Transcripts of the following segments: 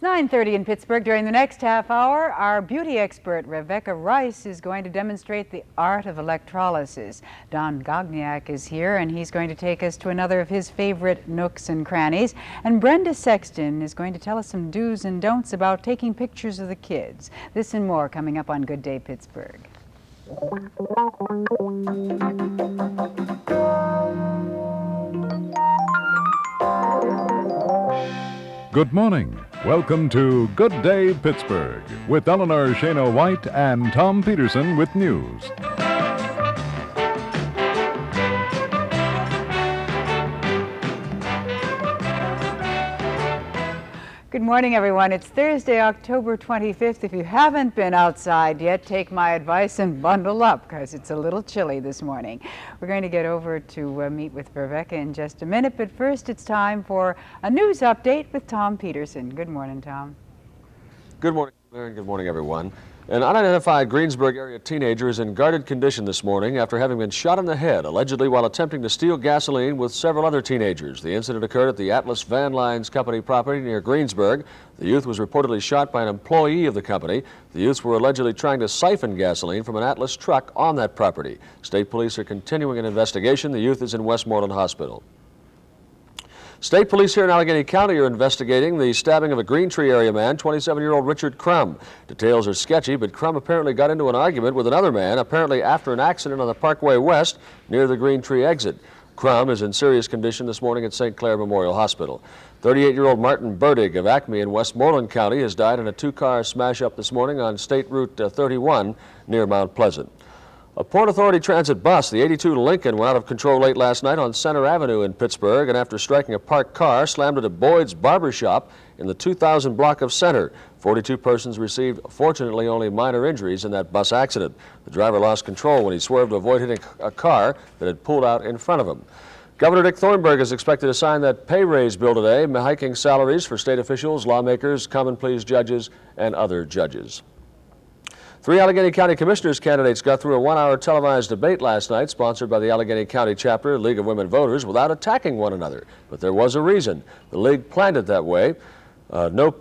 It's 9:30 in Pittsburgh. During the next half hour, our beauty expert, Revecca is going to demonstrate the art of electrolysis. Don Gogniat is here, and he's going to take us to another of his favorite nooks and crannies. And Brenda Sexton is going to tell us some do's and don'ts about taking pictures of the kids. This and more coming up on Good Day Pittsburgh. Good morning. Welcome to Good Day Pittsburgh with Eleanor Schano White and Tom Peterson with news. Good morning, everyone. It's Thursday, October 25th. If you haven't been outside yet, take my advice and bundle up because it's a little chilly this morning. We're going to get over to meet with Revecca in just a minute, but first it's time for a news update with Tom Peterson. Good morning, Tom. Good morning, Mary. Good morning, everyone. An unidentified Greensburg area teenager is in guarded condition this morning after having been shot in the head, allegedly while attempting to steal gasoline with several other teenagers. The incident occurred at the Atlas Van Lines Company property near Greensburg. The youth was reportedly shot by an employee of the company. The youths were allegedly trying to siphon gasoline from an Atlas truck on that property. State police are continuing an investigation. The youth is in Westmoreland Hospital. State police here in Allegheny County are investigating the stabbing of a Green Tree area man, 27-year-old Richard Crum. Details are sketchy, but Crum apparently got into an argument with another man, apparently after an accident on the Parkway West near the Green Tree exit. Crum is in serious condition this morning at St. Clair Memorial Hospital. 38-year-old Martin Burdig of Acme in Westmoreland County has died in a two-car smash-up this morning on State Route 31 near Mount Pleasant. A Port Authority Transit bus, the 82 Lincoln, went out of control late last night on Center Avenue in Pittsburgh, and after striking a parked car, slammed into Boyd's Barber Shop in the 2000 block of Center. 42 persons received, fortunately, only minor injuries in that bus accident. The driver lost control when he swerved to avoid hitting a car that had pulled out in front of him. Governor Dick Thornburg is expected to sign that pay raise bill today, hiking salaries for state officials, lawmakers, common pleas judges, and other judges. 3 Allegheny County Commissioners candidates got through a one-hour televised debate last night sponsored by the Allegheny County chapter, League of Women Voters, without attacking one another. But there was a reason. The League planned it that way. No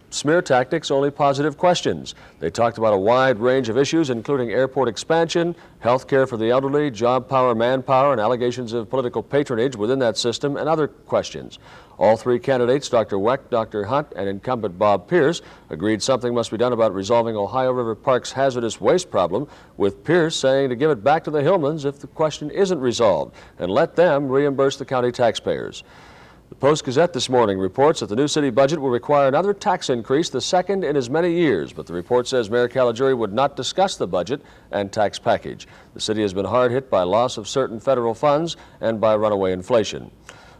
smear tactics, only positive questions. They talked about a wide range of issues, including airport expansion, health care for the elderly, job power, manpower, and allegations of political patronage within that system, and other questions. All 3 candidates, Dr. Weck, Dr. Hunt, and incumbent Bob Pierce, agreed something must be done about resolving Ohio River Park's hazardous waste problem, with Pierce saying to give it back to the Hillmans if the question isn't resolved, and let them reimburse the county taxpayers. The Post-Gazette this morning reports that the new city budget will require another tax increase, the second in as many years, but the report says Mayor Caligiuri would not discuss the budget and tax package. The city has been hard hit by loss of certain federal funds and by runaway inflation.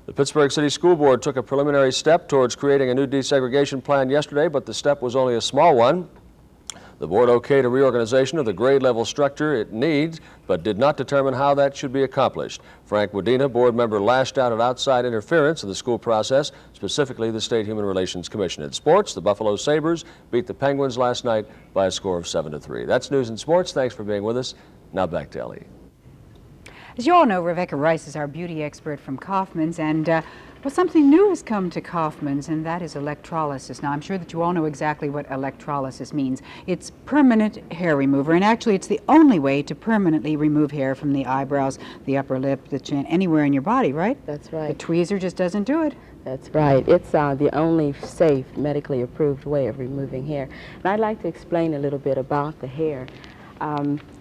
The Pittsburgh City School Board took a preliminary step towards creating a new desegregation plan yesterday, but the step was only a small one. The board okayed a reorganization of the grade level structure it needs, but did not determine how that should be accomplished. Frank Wadena, board member, lashed out at outside interference in the school process, specifically the State Human Relations Commission. In sports, the Buffalo Sabres beat the Penguins last night by a score of 7-3. That's news in sports. Thanks for being with us. Now back to Ellie. As you all know, Revecca is our beauty expert from Kaufman's, and well, something new has come to Kaufman's, and that is electrolysis. Now, I'm sure that you all know exactly what electrolysis means. It's permanent hair remover, and actually it's the only way to permanently remove hair from the eyebrows, the upper lip, the chin, anywhere in your body, right? That's right. The tweezer just doesn't do it. That's right. It's the only safe, medically approved way of removing hair. And I'd like to explain a little bit about the hair.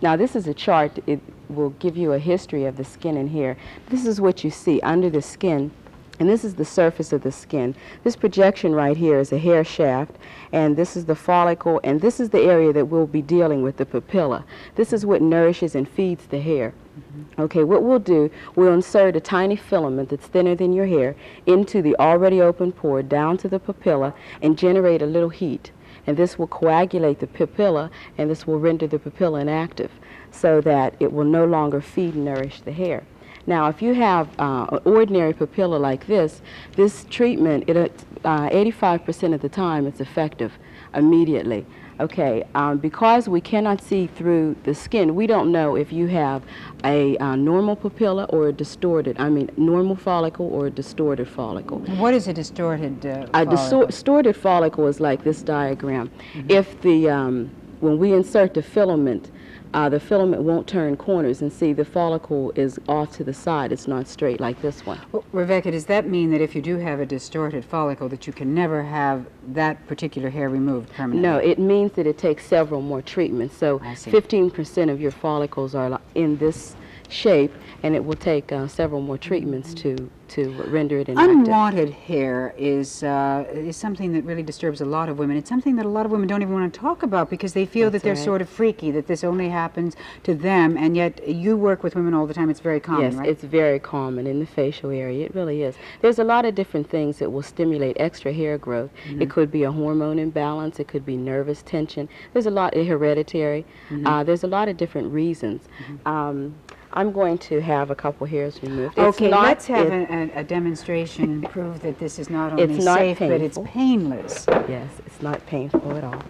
Now, this is a chart. It will give you a history of the skin and hair. This is what you see under the skin, and this is the surface of the skin. This projection right here is a hair shaft, and this is the follicle, and this is the area that we'll be dealing with, the papilla. This is what nourishes and feeds the hair. Okay, what we'll do, we'll insert a tiny filament that's thinner than your hair into the already open pore down to the papilla and generate a little heat. And this will coagulate the papilla, and this will render the papilla inactive so that it will no longer feed and nourish the hair. Now, if you have an ordinary papilla like this treatment, 85% of the time it's effective immediately. Okay, because we cannot see through the skin, we don't know if you have a normal papilla or a distorted, normal follicle or a distorted follicle. What is a distorted A follicle? distorted follicle is like this diagram. If when we insert the filament won't turn corners, and see the follicle is off to the side. It's not straight like this one. Well, Revecca, does that mean that if you do have a distorted follicle that you can never have that particular hair removed permanently? No, it means that it takes several more treatments. So 15% of your follicles are in this shape, and it will take several more treatments to render it inactive. Unwanted hair is something that really disturbs a lot of women. It's something that a lot of women don't even want to talk about because they feel that they're sort of freaky, that this only happens to them, and yet you work with women all the time. It's very common, yes, right? It's very common in the facial area. It really is. There's a lot of different things that will stimulate extra hair growth. It could be a hormone imbalance. It could be nervous tension. There's a lot hereditary. There's a lot of different reasons. I'm going to have a couple hairs removed. Okay, let's have a demonstration and prove that this is not only safe, but it's painless. Yes, it's not painful at all.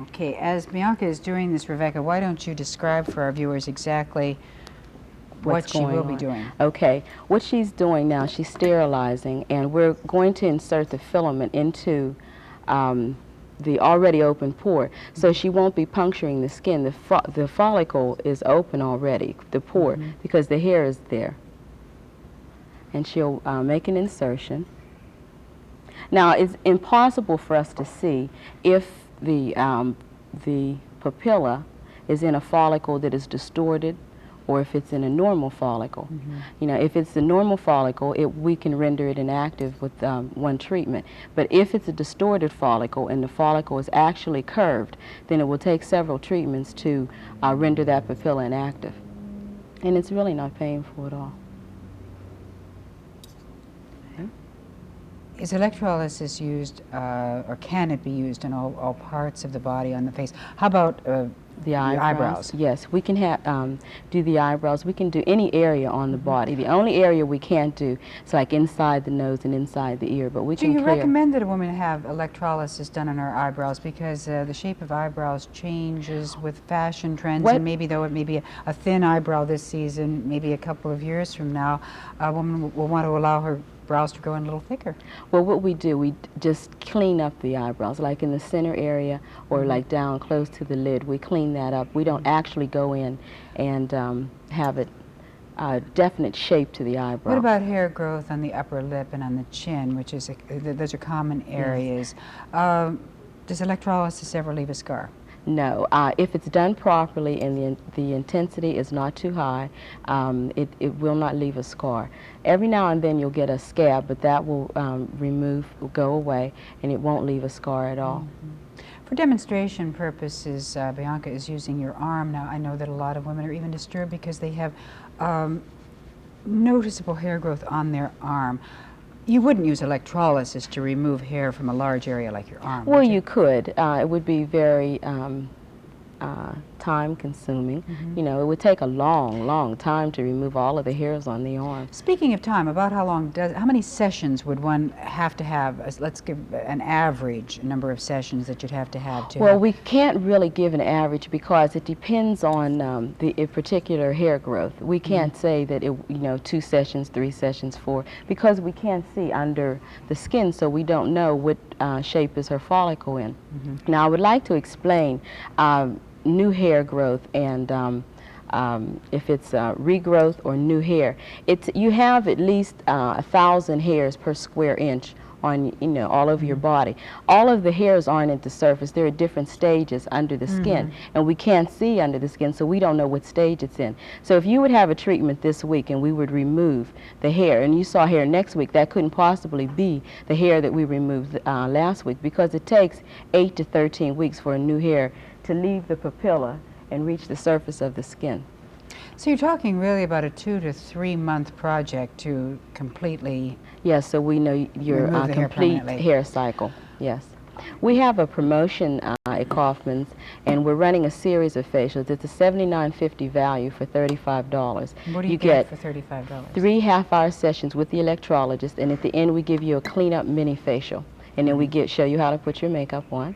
Okay, as Bianca is doing this, Revecca, why don't you describe for our viewers exactly what she will be doing? Okay, what she's doing now, she's sterilizing, and we're going to insert the filament into the already open pore, so she won't be puncturing the skin. The follicle is open already, the pore, because the hair is there. And she'll make an insertion. Now, it's impossible for us to see if the papilla is in a follicle that is distorted or if it's in a normal follicle. You know, if it's the normal follicle, we can render it inactive with one treatment. But if it's a distorted follicle and the follicle is actually curved, then it will take several treatments to render that papilla inactive. And it's really not painful at all. Okay. Is electrolysis used, or can it be used in all parts of the body on the face? How about the eyebrows? Yes, we can do the eyebrows. We can do any area on the body. The only area we can't do is like inside the nose and inside the ear, but we can Do you clear. recommend that a woman have electrolysis done on her eyebrows because the shape of eyebrows changes with fashion trends, and maybe though it may be a thin eyebrow this season, maybe a couple of years from now, a woman will want to allow her brows to grow in a little thicker? Well, what we do, we just clean up the eyebrows, like in the center area or like down close to the lid. We clean that up. We don't actually go in and have it definite shape to the eyebrow. What about hair growth on the upper lip and on the chin, which is those are common areas? Does electrolysis ever leave a scar? No. If it's done properly and the intensity is not too high, it will not leave a scar. Every now and then you'll get a scab, but that will go away, and it won't leave a scar at all. For demonstration purposes, Bianca is using your arm. Now, I know that a lot of women are even disturbed because they have noticeable hair growth on their arm. You wouldn't use electrolysis to remove hair from a large area like your arm, Well, would you? you could. It would be very time-consuming. You know, it would take a long, long time to remove all of the hairs on the arm. Speaking of time, about how many sessions would one have to have? Let's give an average number of sessions that you'd have to have to. Well, we can't really give an average because it depends on the particular hair growth. We can't say that 2 sessions, 3 sessions, 4, because we can't see under the skin, so we don't know what shape is her follicle in. Now, I would like to explain new hair growth and if it's regrowth or new hair. You have at least 1,000 hairs per square inch on all over your body. All of the hairs aren't at the surface. There are different stages under the skin, and we can't see under the skin, so we don't know what stage it's in. So if you would have a treatment this week and we would remove the hair, and you saw hair next week, that couldn't possibly be the hair that we removed last week, because it takes 8 to 13 weeks for a new hair to leave the papilla and reach the surface of the skin. So you're talking really about a 2 to 3 month project to completely... Yes, so we know your complete hair cycle. Yes. We have a promotion at Kaufman's, and we're running a series of facials. It's a $79.50 value for $35. What do you get for $35? 3 half-hour sessions with the electrologist, and at the end we give you a clean-up mini facial. And then we show you how to put your makeup on.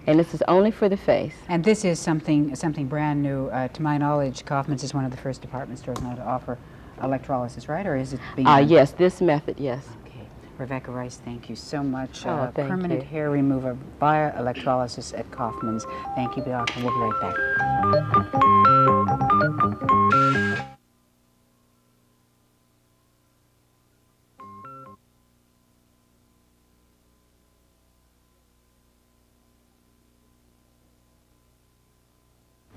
And this is only for the face. And this is something brand new. To my knowledge, Kaufman's is one of the first department stores now to offer electrolysis, right? Or is it being done? Yes, this method, yes. Okay. Revecca Rice, thank you so much. Oh, thank Permanent you. hair remover via electrolysis at Kaufman's. Thank you, Doc, and we'll be right back.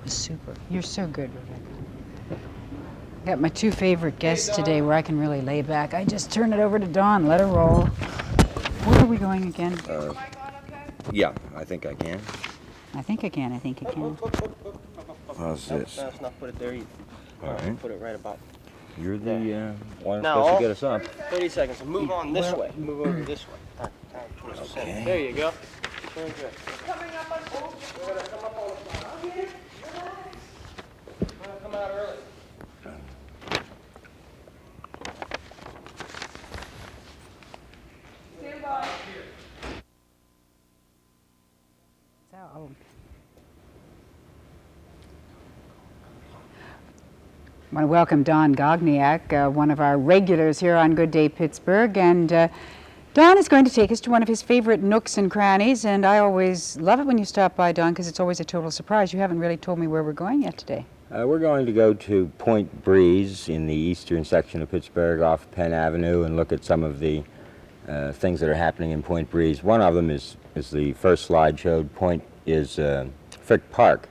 Super. You're so good, Revecca. Got my two favorite guests today where I can really lay back. I just turn it over to Dawn, let her roll. Where are we going again? Yeah, I think I can. I think I can. How's this? Let's not put it there either. All right. Put it right about You're the one Now, supposed to get us up. 30 seconds. So move on this way. Move over this way. Turn towards the center. Okay. There you go. Very good. We're gonna come up on the side. We're gonna come out early. Stand by. So, I want to welcome Don Gogniat, one of our regulars here on Good Day Pittsburgh, and Don is going to take us to one of his favorite nooks and crannies, and I always love it when you stop by, Don, because it's always a total surprise. You haven't really told me where we're going yet today. We're going to go to Point Breeze in the eastern section of Pittsburgh off Penn Avenue and look at some of the things that are happening in Point Breeze. One of them is the first slide showed, Frick Park.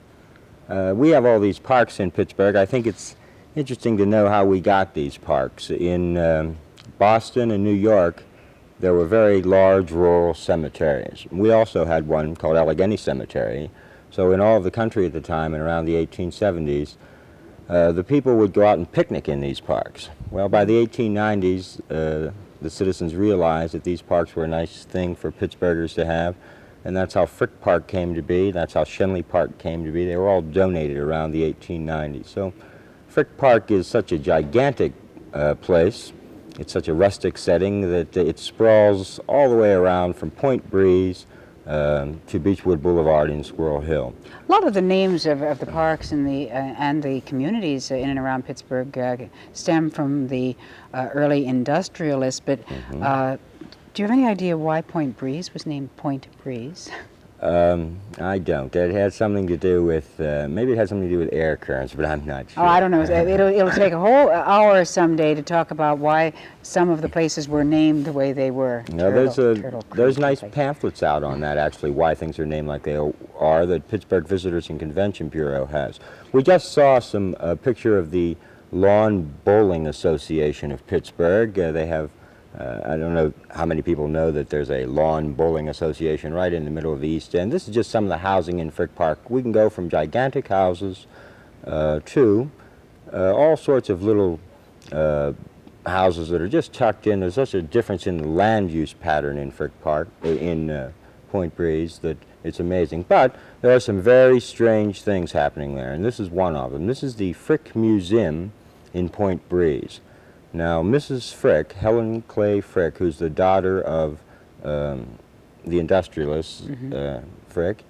We have all these parks in Pittsburgh. I think it's interesting to know how we got these parks. In Boston and New York, there were very large rural cemeteries. We also had one called Allegheny Cemetery. So in all of the country at the time, and around the 1870s, the people would go out and picnic in these parks. Well, by the 1890s, the citizens realized that these parks were a nice thing for Pittsburghers to have, and that's how Frick Park came to be. That's how Schenley Park came to be. They were all donated around the 1890s. So Frick Park is such a gigantic place. It's such a rustic setting that it sprawls all the way around from Point Breeze to Beechwood Boulevard in Squirrel Hill. A lot of the names of the parks and the communities in and around Pittsburgh stem from the early industrialists, but do you have any idea why Point Breeze was named Point Breeze? I don't. It had something to do with, maybe it had something to do with air currents, but I'm not sure. Oh, I don't know. It'll take a whole hour someday to talk about why some of the places were named the way they were. No, there's nice pamphlets out on that, actually, why things are named like they are, that Pittsburgh Visitors and Convention Bureau has. We just saw a picture of the Lawn Bowling Association of Pittsburgh. They have I don't know how many people know that there's a lawn bowling association right in the middle of the East End. This is just some of the housing in Frick Park. We can go from gigantic houses to all sorts of little houses that are just tucked in. There's such a difference in the land use pattern in Frick Park, in Point Breeze, that it's amazing. But there are some very strange things happening there, and this is one of them. This is the Frick Museum in Point Breeze. Now, Mrs. Frick, Helen Clay Frick, who's the daughter of the industrialist Frick,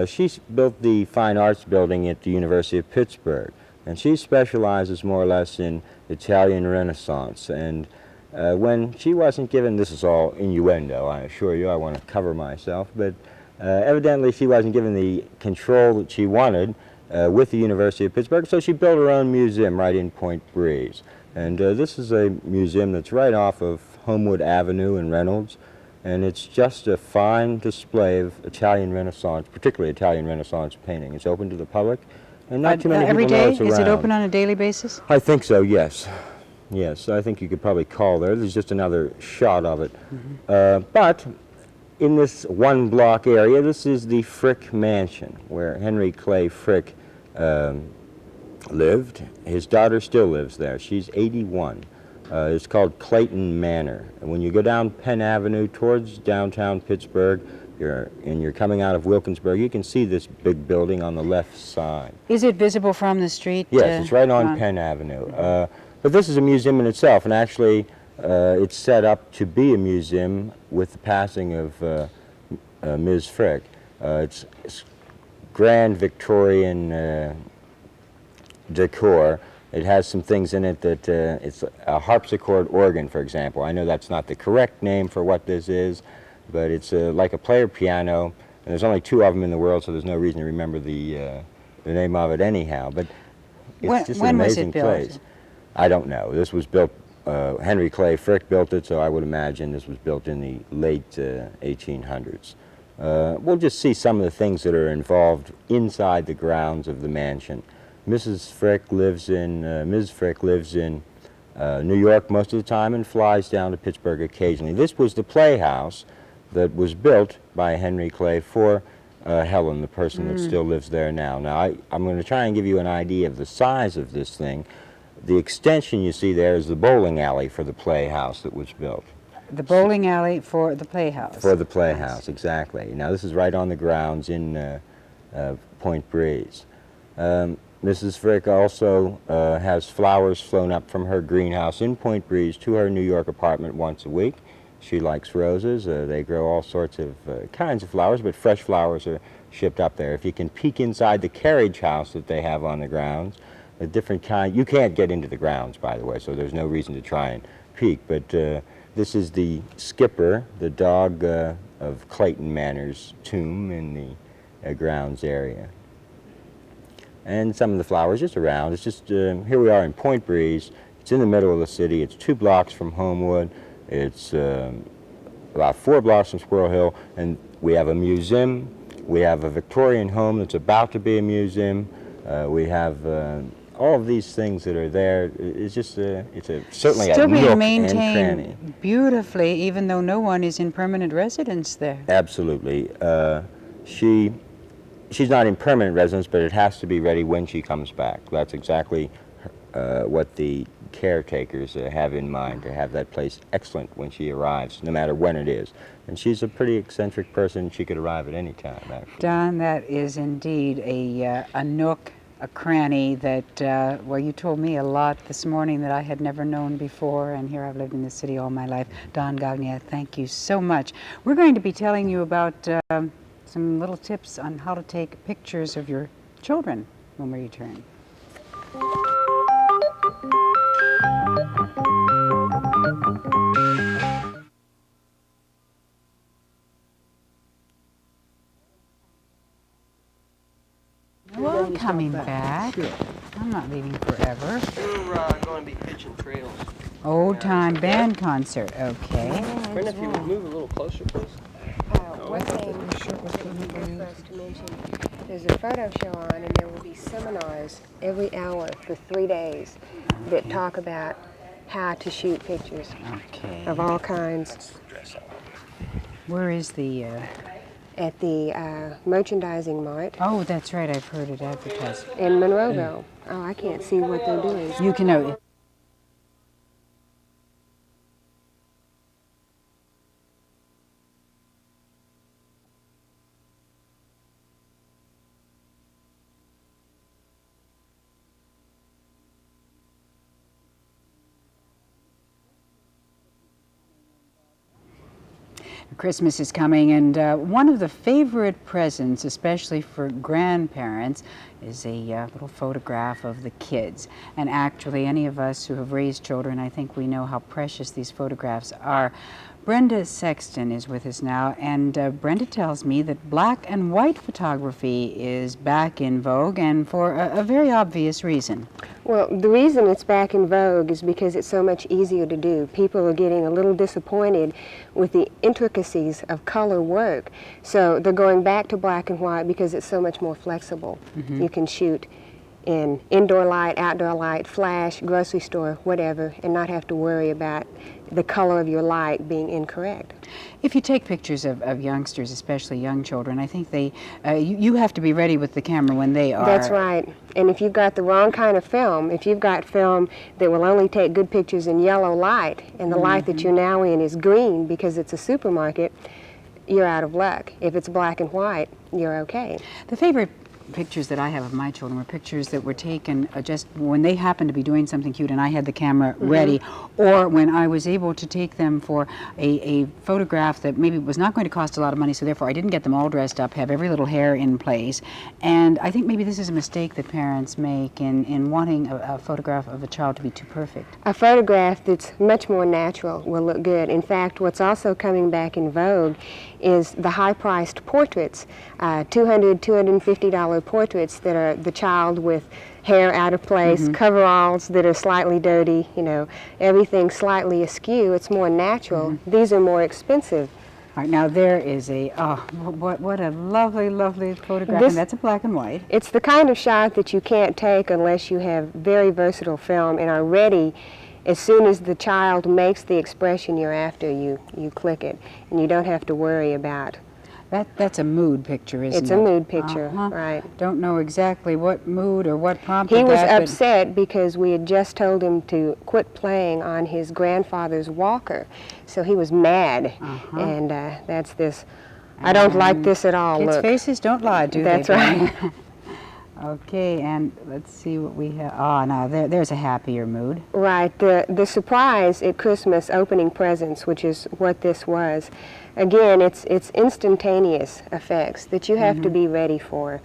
she built the Fine Arts Building at the University of Pittsburgh, and she specializes more or less in Italian Renaissance. And when she wasn't given, this is all innuendo, I assure you, I want to cover myself, but evidently she wasn't given the control that she wanted with the University of Pittsburgh, so she built her own museum right in Point Breeze. And this is a museum that's right off of Homewood Avenue in Reynolds, and it's just a fine display of Italian Renaissance, particularly Italian Renaissance painting. It's open to the public, and not too many every people know day? it's around. Is it open on a daily basis? I think so, yes. Yes, I think you could probably call there. There's just another shot of it. But in this one block area, this is the Frick Mansion, where Henry Clay Frick lived. His daughter still lives there. She's 81. It's called Clayton Manor. And when you go down Penn Avenue towards downtown Pittsburgh, you're coming out of Wilkinsburg, you can see this big building on the left side. Is it visible from the street? Yes, it's right on Penn Avenue. But this is a museum in itself, and actually it's set up to be a museum with the passing of Ms. Frick. It's grand Victorian decor. It has some things in it that it's a harpsichord organ, for example. I know that's not the correct name for what this is, but it's like a player piano, and there's only 2 of them in the world, so there's no reason to remember the name of it anyhow. But it's just an amazing place. I don't know. This was built, Henry Clay Frick built it, so I would imagine this was built in the late 1800s. We'll just see some of the things that are involved inside the grounds of the mansion. Ms. Frick lives in New York most of the time and flies down to Pittsburgh occasionally. This was the playhouse that was built by Henry Clay for Helen, the person that still lives there now. Now, I'm going to try and give you an idea of the size of this thing. The extension you see there is the bowling alley for the playhouse that was built. The bowling alley for the playhouse. For the playhouse, exactly. Now, this is right on the grounds in Point Breeze. Mrs. Frick also has flowers flown up from her greenhouse in Point Breeze to her New York apartment once a week. She likes roses. They grow all sorts of kinds of flowers, but fresh flowers are shipped up there. If you can peek inside the carriage house that they have on the grounds, a different kind. You can't get into the grounds, by the way, so there's no reason to try and peek. But this is the Skipper, the dog of Clayton Manor's tomb in the grounds area. And some of the flowers just around. It's just, here we are in Point Breeze. It's in the middle of the city. It's 2 blocks from Homewood. It's about 4 blocks from Squirrel Hill. And we have a museum. We have a Victorian home that's about to be a museum. We have all of these things that are there. It's just, certainly a nook and cranny. Still being maintained beautifully, even though no one is in permanent residence there. Absolutely. She's not in permanent residence, but it has to be ready when she comes back. That's exactly what the caretakers have in mind, to have that place excellent when she arrives, no matter when it is. And she's a pretty eccentric person. She could arrive at any time, actually. Don, that is indeed a nook, a cranny that, well, you told me a lot this morning that I had never known before, and here I've lived in the city all my life. Don Gogniat, thank you so much. We're going to be telling you about some little tips on how to take pictures of your children when we return. Well, I'm coming back. I'm not leaving forever. We're going to be pitching trails. Old time band concert, okay. Brenda, if you would move a little closer, please. One thing for us to mention, there's a photo show on, and there will be seminars every hour for 3 days that talk about how to shoot pictures of all kinds. Where is the... At the Merchandising Mart. Oh, that's right, I've heard it advertised. In Monroeville. Oh, I can't see what they're doing. You can know. Christmas is coming, and one of the favorite presents, especially for grandparents, is a little photograph of the kids. And actually, any of us who have raised children, I think we know how precious these photographs are. Brenda Sexton is with us now, and Brenda tells me that black and white photography is back in vogue, and for a very obvious reason. Well, the reason it's back in vogue is because it's so much easier to do. People are getting a little disappointed with the intricacies of color work, so they're going back to black and white because it's so much more flexible. You can shoot in indoor light, outdoor light, flash, grocery store, whatever, and not have to worry about the color of your light being incorrect. If you take pictures of youngsters, especially young children, I think you have to be ready with the camera when they are. That's right. And if you've got the wrong kind of film, if you've got film that will only take good pictures in yellow light, and the light that you're now in is green because it's a supermarket, you're out of luck. If it's black and white, you're okay. The favorite pictures that I have of my children were pictures that were taken just when they happened to be doing something cute and I had the camera ready, or when I was able to take them for a photograph that maybe was not going to cost a lot of money, so therefore I didn't get them all dressed up, have every little hair in place. And I think maybe this is a mistake that parents make in wanting a photograph of a child to be too perfect. A photograph that's much more natural will look good. In fact, what's also coming back in vogue is the high-priced portraits, $200, $250 portraits that are the child with hair out of place, coveralls that are slightly dirty, you know, everything slightly askew. It's more natural. These are more expensive. All right, now there is a, oh, what a lovely, lovely photograph, and that's a black and white. It's the kind of shot that you can't take unless you have very versatile film and are ready. As soon as the child makes the expression you're after, you click it, and you don't have to worry about. That's a mood picture, isn't it? It's a mood picture, right. Don't know exactly what mood or what prompted He was that, upset because we had just told him to quit playing on his grandfather's walker. So he was mad, and that's this, I don't like this at all, kids' look. faces don't lie, do That's they? right. Okay, and let's see what we have. Oh, now there's a happier mood. Right, the surprise at Christmas opening presents, which is what this was. Again, it's instantaneous effects that you have to be ready for.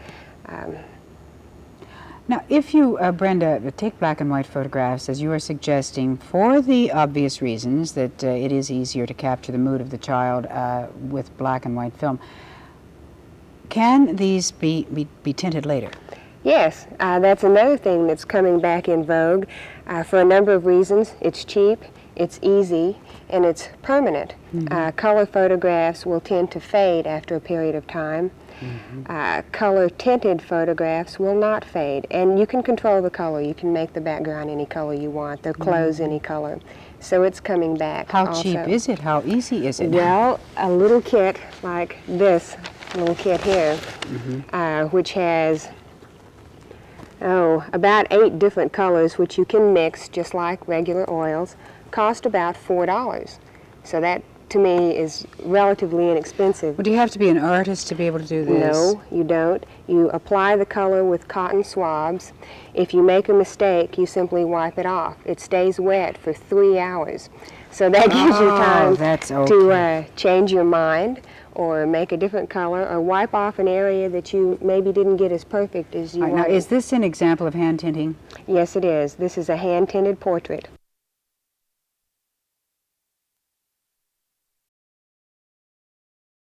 Now, if you, Brenda, take black and white photographs, as you are suggesting, for the obvious reasons that it is easier to capture the mood of the child with black and white film, can these be tinted later? Yes, that's another thing that's coming back in vogue for a number of reasons. It's cheap, it's easy, and it's permanent. Color photographs will tend to fade after a period of time. Color tinted photographs will not fade, and you can control the color. You can make the background any color you want, the clothes any color. So it's coming back. How also. cheap is it? How easy is it? Well, a little kit like this little kit here, which has about 8 different colors, which you can mix just like regular oils, cost about $4. So that, to me, is relatively inexpensive. Well, do you have to be an artist to be able to do this? No, you don't. You apply the color with cotton swabs. If you make a mistake, you simply wipe it off. It stays wet for 3 hours. So that gives you time to change your mind or make a different color or wipe off an area that you maybe didn't get as perfect as you wanted. Now, is this an example of hand tinting? Yes, it is. This is a hand-tinted portrait.